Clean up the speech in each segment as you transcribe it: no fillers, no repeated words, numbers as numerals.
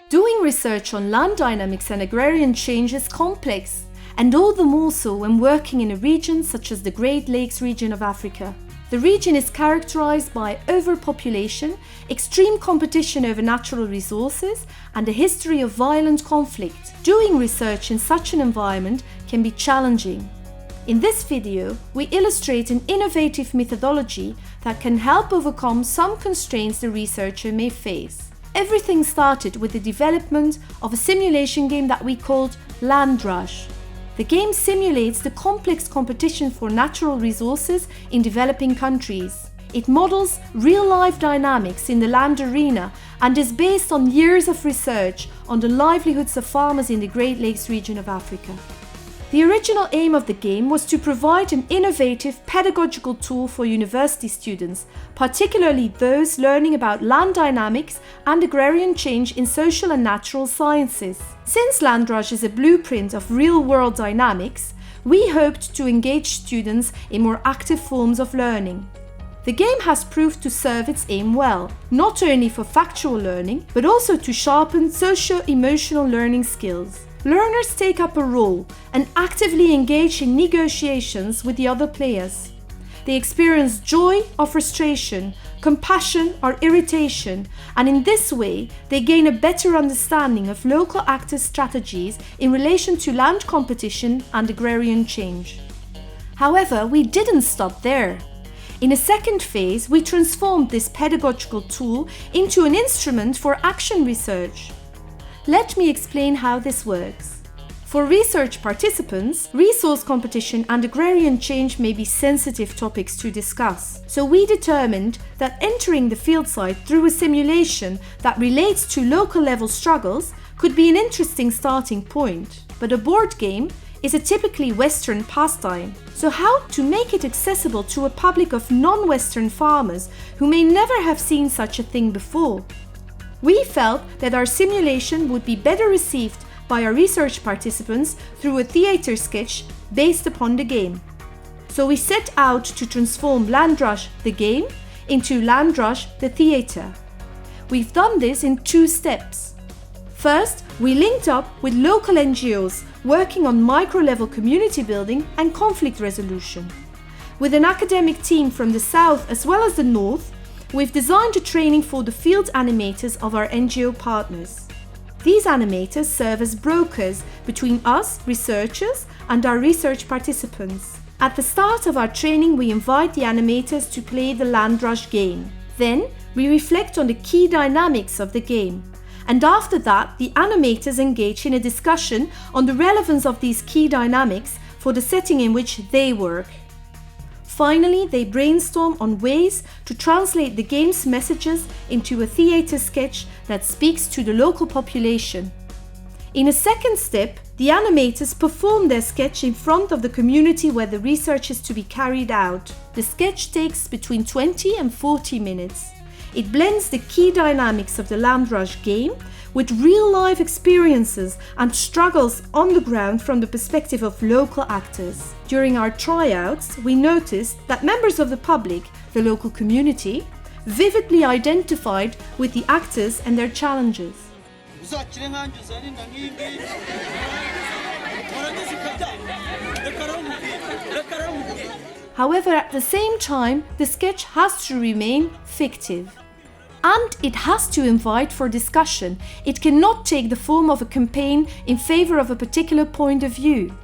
Doing research on land dynamics and agrarian change is complex, and all the more so when working in a region such as the Great Lakes region of Africa. The region is characterized by overpopulation, extreme competition over natural resources, and a history of violent conflict. Doing research in such an environment can be challenging. In this video, we illustrate an innovative methodology that can help overcome some constraints the researcher may face. Everything started with the development of a simulation game that we called Land Rush. The game simulates the complex competition for natural resources in developing countries. It models real-life dynamics in the land arena and is based on years of research on the livelihoods of farmers in the Great Lakes region of Africa. The original aim of the game was to provide an innovative pedagogical tool for university students, particularly those learning about land dynamics and agrarian change in social and natural sciences. Since Land Rush is a blueprint of real-world dynamics, we hoped to engage students in more active forms of learning. The game has proved to serve its aim well, not only for factual learning, but also to sharpen socio-emotional learning skills. Learners take up a role and actively engage in negotiations with the other players. They experience joy or frustration, compassion or irritation, and in this way they gain a better understanding of local actors' strategies in relation to land competition and agrarian change. However, we didn't stop there. In a second phase, we transformed this pedagogical tool into an instrument for action research. Let me explain how this works. For research participants, resource competition and agrarian change may be sensitive topics to discuss. So we determined that entering the field site through a simulation that relates to local level struggles could be an interesting starting point. But a board game is a typically Western pastime. So how to make it accessible to a public of non-Western farmers who may never have seen such a thing before? We felt that our simulation would be better received by our research participants through a theatre sketch based upon the game. So we set out to transform Land Rush, the game, into Land Rush, the theatre. We've done this in 2 steps. First, we linked up with local NGOs working on micro-level community building and conflict resolution. With an academic team from the south as well as the north, we've designed a training for the field animators of our NGO partners. These animators serve as brokers between us, researchers, and our research participants. At the start of our training, we invite the animators to play the Land Rush game. Then, we reflect on the key dynamics of the game. And after that, the animators engage in a discussion on the relevance of these key dynamics for the setting in which they work. Finally, they brainstorm on ways to translate the game's messages into a theatre sketch that speaks to the local population. In a second step, the animators perform their sketch in front of the community where the research is to be carried out. The sketch takes between 20 and 40 minutes. It blends the key dynamics of the Land Rush game with real-life experiences and struggles on the ground from the perspective of local actors. During our tryouts, we noticed that members of the public, the local community, vividly identified with the actors and their challenges. However, at the same time, the sketch has to remain fictive. And it has to invite for discussion. It cannot take the form of a campaign in favor of a particular point of view.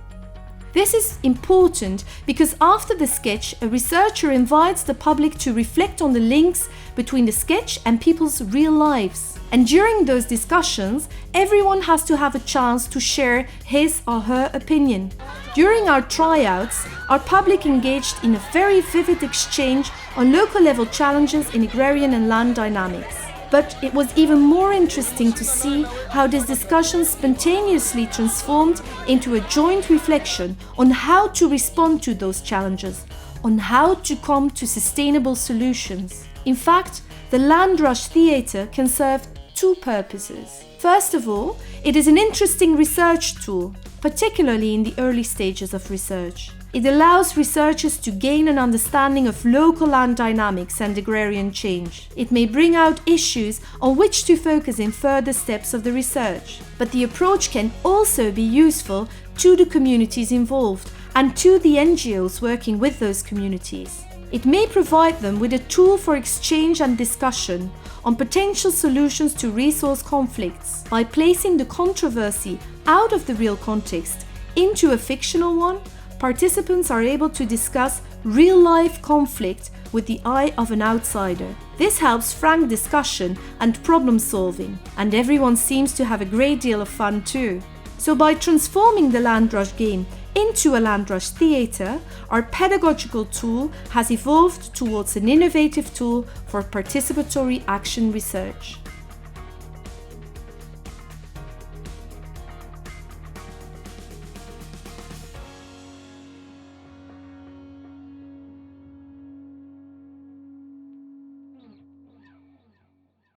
This is important because after the sketch, a researcher invites the public to reflect on the links between the sketch and people's real lives. And during those discussions, everyone has to have a chance to share his or her opinion. During our tryouts, our public engaged in a very vivid exchange on local level challenges in agrarian and land dynamics. But it was even more interesting to see how this discussion spontaneously transformed into a joint reflection on how to respond to those challenges, on how to come to sustainable solutions. In fact, the Land Rush Theatre can serve 2 purposes. First of all, it is an interesting research tool. particularly in the early stages of research. It allows researchers to gain an understanding of local land dynamics and agrarian change. It may bring out issues on which to focus in further steps of the research. But the approach can also be useful to the communities involved and to the NGOs working with those communities. It may provide them with a tool for exchange and discussion on potential solutions to resource conflicts. By placing the controversy out of the real context into a fictional one, participants are able to discuss real-life conflict with the eye of an outsider. This helps frank discussion and problem solving, and everyone seems to have a great deal of fun too. So by transforming the Land Rush game into a Land Rush theatre, our pedagogical tool has evolved towards an innovative tool for participatory action research.